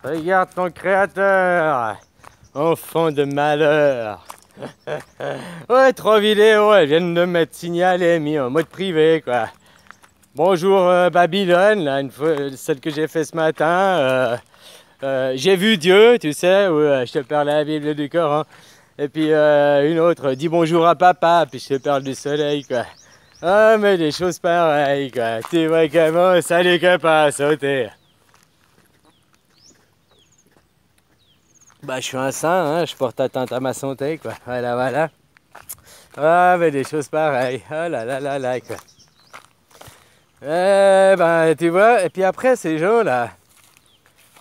Regarde ton créateur, enfant de malheur. Ouais, 3 vidéos, elles viennent de m'être signalées, mis en mode privé, quoi. Bonjour Babylone, là, celle que j'ai fait ce matin. J'ai vu Dieu, tu sais, où je te parle de la Bible et du Coran. Et puis une autre, dis bonjour à papa, puis je te parle du soleil, quoi. Ah, mais des choses pareilles, quoi. Tu vois comment, salut copain, sauter. Bah, je suis un saint, hein, je porte atteinte à ma santé, quoi. Voilà, voilà. Ah, mais des choses pareilles. Oh là là là là, quoi. Eh ben, tu vois, et puis après, ces gens là.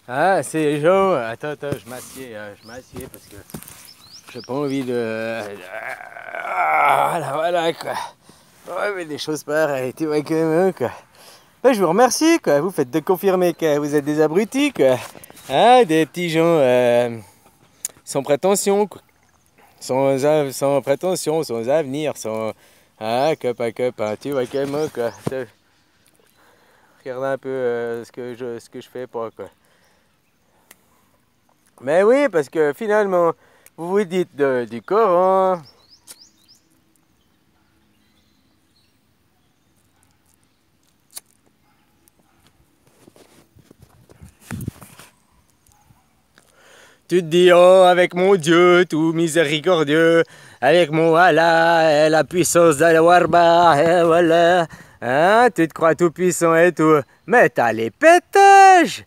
Ah, ces gens. Attends, je m'assieds parce que j'ai pas envie de. Voilà, voilà, quoi. Ouais, mais des choses pareilles, tu vois, comment, quoi. Ben, je vous remercie, quoi. Vous faites de confirmer que vous êtes des abrutis, quoi. Ah, des petits gens sans prétention, quoi. Sans prétention, sans avenir, sans. Ah, copain, tu vois, comment, quoi. Regarde un peu ce que je fais pas, quoi. Mais oui, parce que finalement, vous vous dites du Coran. Tu te dis, oh, avec mon Dieu, tout miséricordieux, avec mon Allah, et la puissance d'Al-Warba, et voilà. Hein, tu te crois tout puissant et tout. Mais t'as les pétages!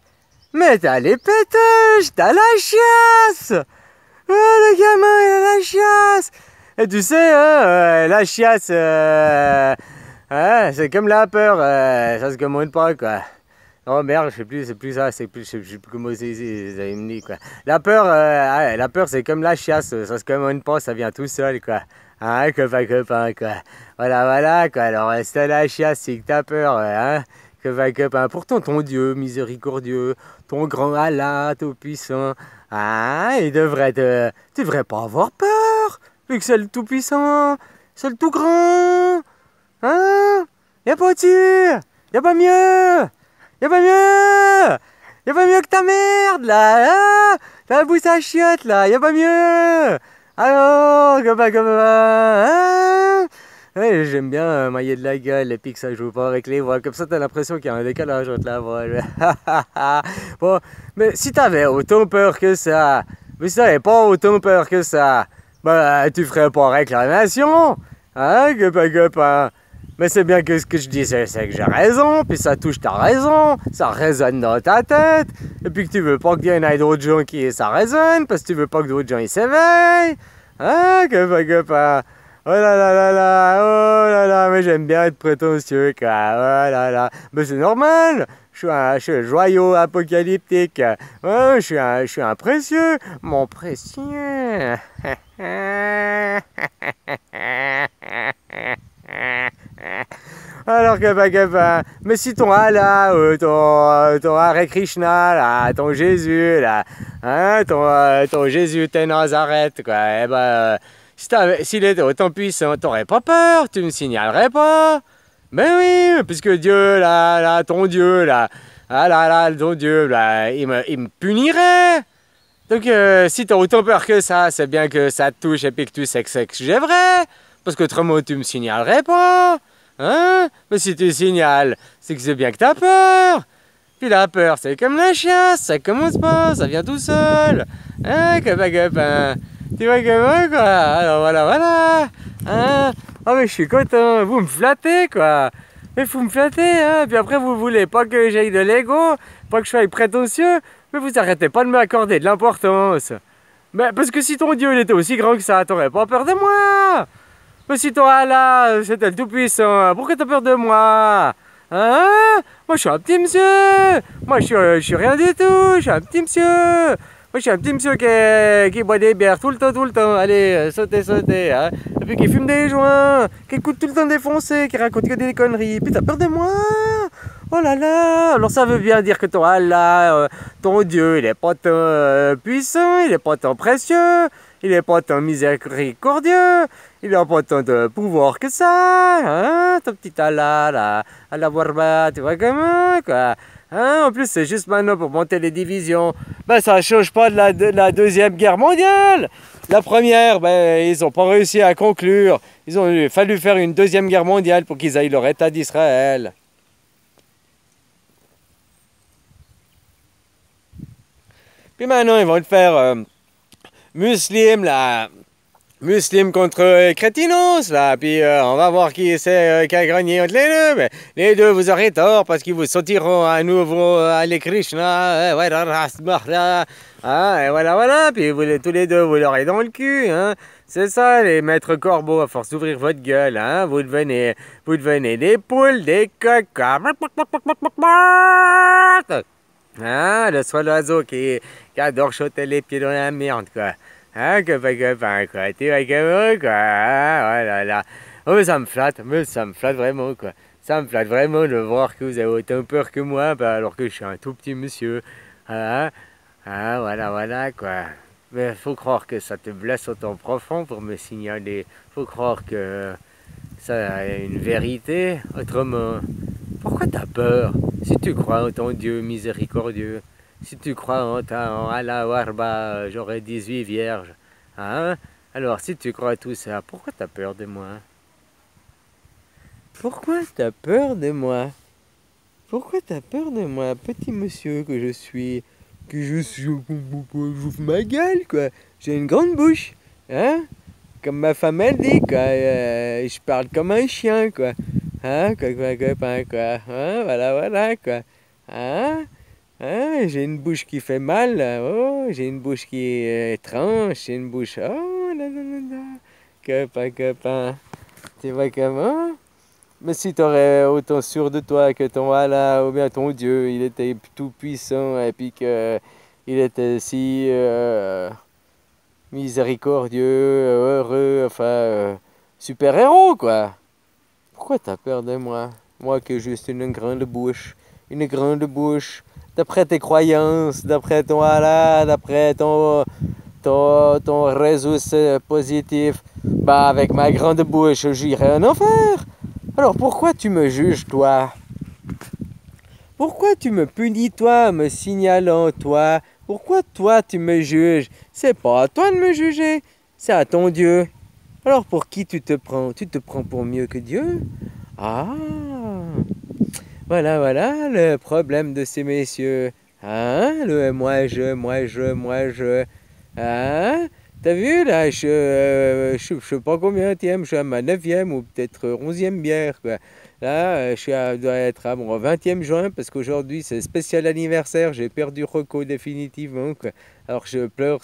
Mais t'as les pétages! T'as la chiasse! Oh, le gamin, il a la chiasse! Et tu sais, hein, la chiasse, hein, c'est comme la peur, ça se commande pas, quoi. Oh merde, je sais plus, c'est plus ça, je sais plus comment c'est, me dit, quoi. La peur, c'est comme la chiasse, ça se commande pas, ça vient tout seul, quoi. Hein, copain, quoi. Voilà, voilà, quoi. Alors, c'est la chiasse, c'est que t'as peur, hein. Copain. Pourtant, ton Dieu miséricordieux, ton grand Allah, tout puissant, ah, tu devrais pas avoir peur, vu que c'est le tout puissant, c'est le tout grand, hein. Y'a pas pire, y'a pas mieux. Y'a pas mieux! Y'a pas mieux que ta merde, là! Hein, t'as la bouche à chiotte, là! Y'a pas mieux! Alors, copain! Hein, ouais, j'aime bien mailler de la gueule et puis que ça joue pas avec les voix. Comme ça, t'as l'impression qu'il y a un décalage entre la voix. Bon, mais si t'avais autant peur que ça, mais si t'avais pas autant peur que ça, bah, tu ferais pas réclamation! Hein, copain? Mais c'est bien que ce que je dis, c'est que j'ai raison, puis ça touche ta raison, ça résonne dans ta tête, et puis que tu veux pas qu'il y en ait d'autres gens qui ça résonne, parce que tu veux pas que d'autres gens ils s'éveillent. Hein, copain? Oh là là, mais j'aime bien être prétentieux, quoi. Oh là là, mais c'est normal, je suis un joyau apocalyptique. Oh, je suis un précieux, mon précieux. Alors copain, mais si ton Allah, ton Hare Krishna, là, ton Jésus, là, hein, ton Jésus t'es Nazareth, quoi, eh ben, s'il était autant puissant, t'aurais pas peur, tu me signalerais pas. Ben oui, puisque Dieu, là, ton Dieu, là, ah là, ton Dieu, là, il me punirait. Donc si t'as autant peur que ça, c'est bien que ça te touche et puis que tu sais que j'ai vrai. Parce qu'autrement, tu me signalerais pas. Hein? Mais si tu signales, c'est que c'est bien que t'as peur. Puis la peur, c'est comme la chiasse, ça commence pas, ça vient tout seul. Hein, copain? Tu vois comment, quoi? Alors voilà. Hein? Oh, mais je suis content, vous me flattez, quoi. Mais vous me flattez, hein? Puis après, vous voulez pas que j'aille de l'ego, pas que je sois prétentieux, mais vous arrêtez pas de m'accorder de l'importance. Mais parce que si ton Dieu il était aussi grand que ça, t'aurais pas peur de moi. Mais si toi là, c'était le tout-puissant, pourquoi t'as peur de moi? Hein? Moi je suis un petit monsieur. Moi je suis rien du tout, je suis un petit monsieur. Moi je suis un petit monsieur qui boit des bières tout le temps. Allez, sautez, hein? Et puis qui fume des joints, qui écoute tout le temps défoncer, qui raconte que des conneries. Puis t'as peur de moi? Oh là là! Alors ça veut bien dire que ton Allah, ton Dieu, il est pas tant puissant, il est pas tant précieux, il est pas tant miséricordieux, il a pas tant de pouvoir que ça, hein? Ton petit Allah, là, Allah Warba, tu vois comment, quoi? Hein, en plus, c'est juste maintenant pour monter les divisions. Ben, ça ne change pas de la Deuxième Guerre mondiale. La première, ben, ils n'ont pas réussi à conclure. Il ont fallu faire une Deuxième Guerre mondiale pour qu'ils aillent leur État d'Israël. Puis maintenant, ils vont le faire musulmans, là. Musulmans contre crétinos, là. Puis on va voir qui c'est qui a gagné entre les deux. Mais les deux, vous aurez tort parce qu'ils vous sortiront à nouveau les Krishna. Ah, et voilà, voilà. Puis vous, tous les deux, vous l'aurez dans le cul. Hein. C'est ça, les maîtres corbeaux, à force d'ouvrir votre gueule. Hein. Vous devenez des poules, des coqs. Ah, le soit l'oiseau qui adore choter les pieds dans la merde, quoi. Hein, copain, quoi. Tu vois que quoi. Ah, oh là là. Oh, mais ça me flatte vraiment, quoi. Ça me flatte vraiment de voir que vous avez autant peur que moi, bah, alors que je suis un tout petit monsieur. Ah, ah, voilà, voilà, quoi. Mais faut croire que ça te blesse autant profond pour me signaler. Faut croire que ça a une vérité. Autrement, pourquoi t'as peur? Si tu crois en ton Dieu miséricordieux, si tu crois en Allah Warba, j'aurai 18 vierges. Hein? Alors, si tu crois à tout ça, pourquoi t'as peur de moi? Pourquoi t'as peur de moi? Pourquoi t'as peur de moi, petit monsieur que je suis? J'ouvre ma gueule, quoi. J'ai une grande bouche. Hein? Comme ma femme elle dit, quoi. Je parle comme un chien, quoi. Hein? Quoi, quoi. Hein? Voilà, voilà, quoi. Hein? Hein, j'ai une bouche qui fait mal, oh, j'ai une bouche qui est étrange, j'ai une bouche, oh là là là là, copain, tu vois comment? Mais si t'aurais autant sûr de toi que ton Allah ou bien ton Dieu, il était tout puissant et puis que il était si miséricordieux, heureux, enfin, super-héros, quoi. Pourquoi t'as peur de moi? Moi qui ai juste une grande bouche, d'après tes croyances, d'après ton Allah, d'après ton réseau positif, bah avec ma grande bouche, j'irai en enfer. Alors pourquoi tu me juges, toi? Pourquoi tu me punis, toi, me signalant, toi? Pourquoi toi tu me juges? C'est pas à toi de me juger, c'est à ton Dieu. Alors pour qui tu te prends? Tu te prends pour mieux que Dieu? Ah, voilà, voilà le problème de ces messieurs. Hein? Le moi je. Hein? T'as vu là, je sais pas combien je suis à ma 9e ou peut-être 11e bière, quoi. Là, dois être à mon 20e juin parce qu'aujourd'hui c'est spécial anniversaire, j'ai perdu Rocco définitivement, quoi. Alors je pleure,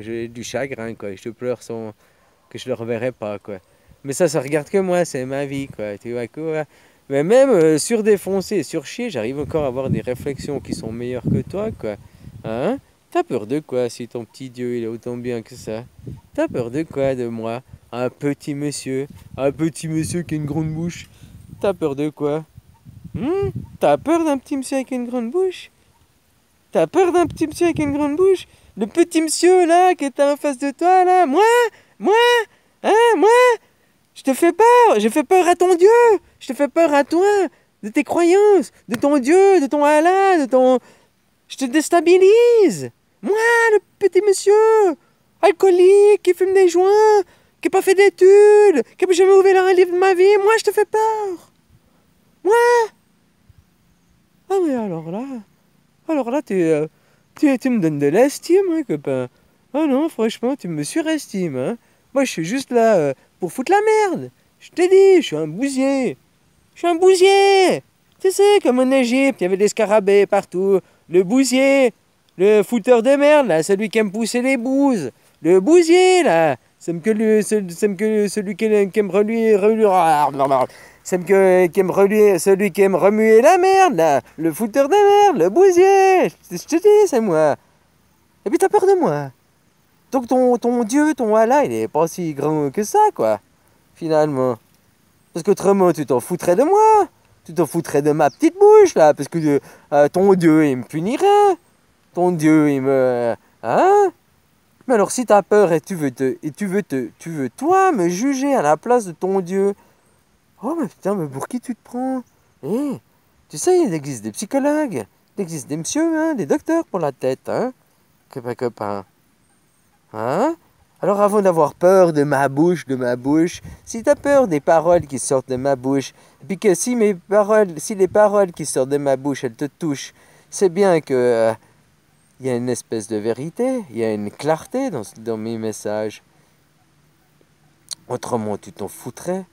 j'ai du chagrin, quoi. Je pleure que je le reverrai pas, quoi. Mais ça regarde que moi, c'est ma vie, quoi. Tu vois quoi? Mais même surdéfoncé, surchier, j'arrive encore à avoir des réflexions qui sont meilleures que toi, quoi. Hein? T'as peur de quoi si ton petit Dieu il est autant bien que ça? T'as peur de quoi de moi? Un petit monsieur qui a une grande bouche. T'as peur de quoi? T'as peur d'un petit monsieur avec une grande bouche? T'as peur d'un petit monsieur avec une grande bouche? Le petit monsieur là qui est en face de toi là? Moi, hein, moi? Je te fais peur, je fais peur à ton Dieu, je te fais peur à toi, de tes croyances, de ton Dieu, de ton Allah, de ton... Je te déstabilise. Moi, le petit monsieur, alcoolique, qui fume des joints, qui n'a pas fait d'études, qui n'a jamais ouvert un livre de ma vie, moi je te fais peur. Moi. Ah mais alors là tu me donnes de l'estime, hein, copain. Ah non, franchement, tu me surestimes, hein. Moi je suis juste là pour foutre la merde. Je t'ai dit, je suis un bousier. Je suis un bousier. Tu sais, comme en Égypte, il y avait des scarabées partout. Le bousier, le fouteur de merde, là, celui qui aime pousser les bouses. Le bousier, là. C'est celui qui aime celui qui aime remuer la merde, là. Le fouteur de merde, le bousier. Je te dis, c'est moi. Et puis t'as peur de moi. Donc ton Dieu, ton Allah, il est pas si grand que ça, quoi. Finalement. Parce qu'autrement, tu t'en foutrais de moi. Tu t'en foutrais de ma petite bouche, là. Parce que ton Dieu, il me punirait. Ton Dieu, il me... Hein? Mais alors, si t'as peur et tu veux toi me juger à la place de ton Dieu. Oh, mais putain, mais pour qui tu te prends? Tu sais, il existe des psychologues. Il existe des messieurs, hein, des docteurs pour la tête, hein, copain. Hein? Alors avant d'avoir peur de ma bouche, si tu as peur des paroles qui sortent de ma bouche, et puis que si les paroles qui sortent de ma bouche, elles te touchent, c'est bien que il y a une espèce de vérité, il y a une clarté dans mes messages. Autrement, tu t'en foutrais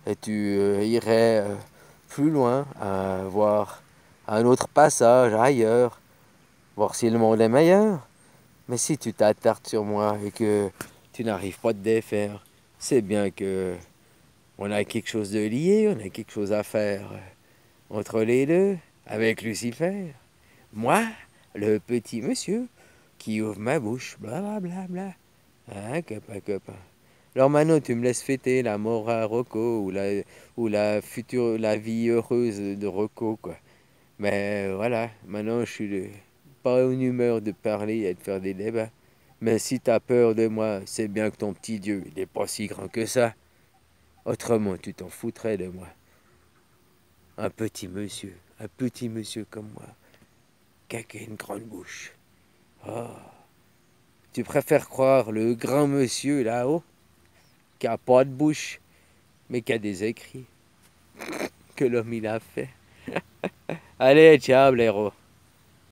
et tu irais plus loin, voir un autre passage ailleurs, voir si le monde est meilleur. Mais si tu t'attardes sur moi et que tu n'arrives pas à te défaire, c'est bien que on a quelque chose de lié, on a quelque chose à faire entre les deux, avec Lucifer. Moi, le petit monsieur qui ouvre ma bouche, blablabla. Hein, copain. Alors maintenant, tu me laisses fêter la mort à Rocco ou la vie heureuse de Rocco, quoi. Mais voilà, maintenant je suis pas en humeur de parler et de faire des débats. Mais si t'as peur de moi, c'est bien que ton petit Dieu, il est pas si grand que ça. Autrement, tu t'en foutrais de moi. Un petit monsieur comme moi, qui a une grande bouche. Oh, tu préfères croire le grand monsieur là-haut, qui a pas de bouche, mais qui a des écrits que l'homme il a fait. Allez, ciao, blaireau.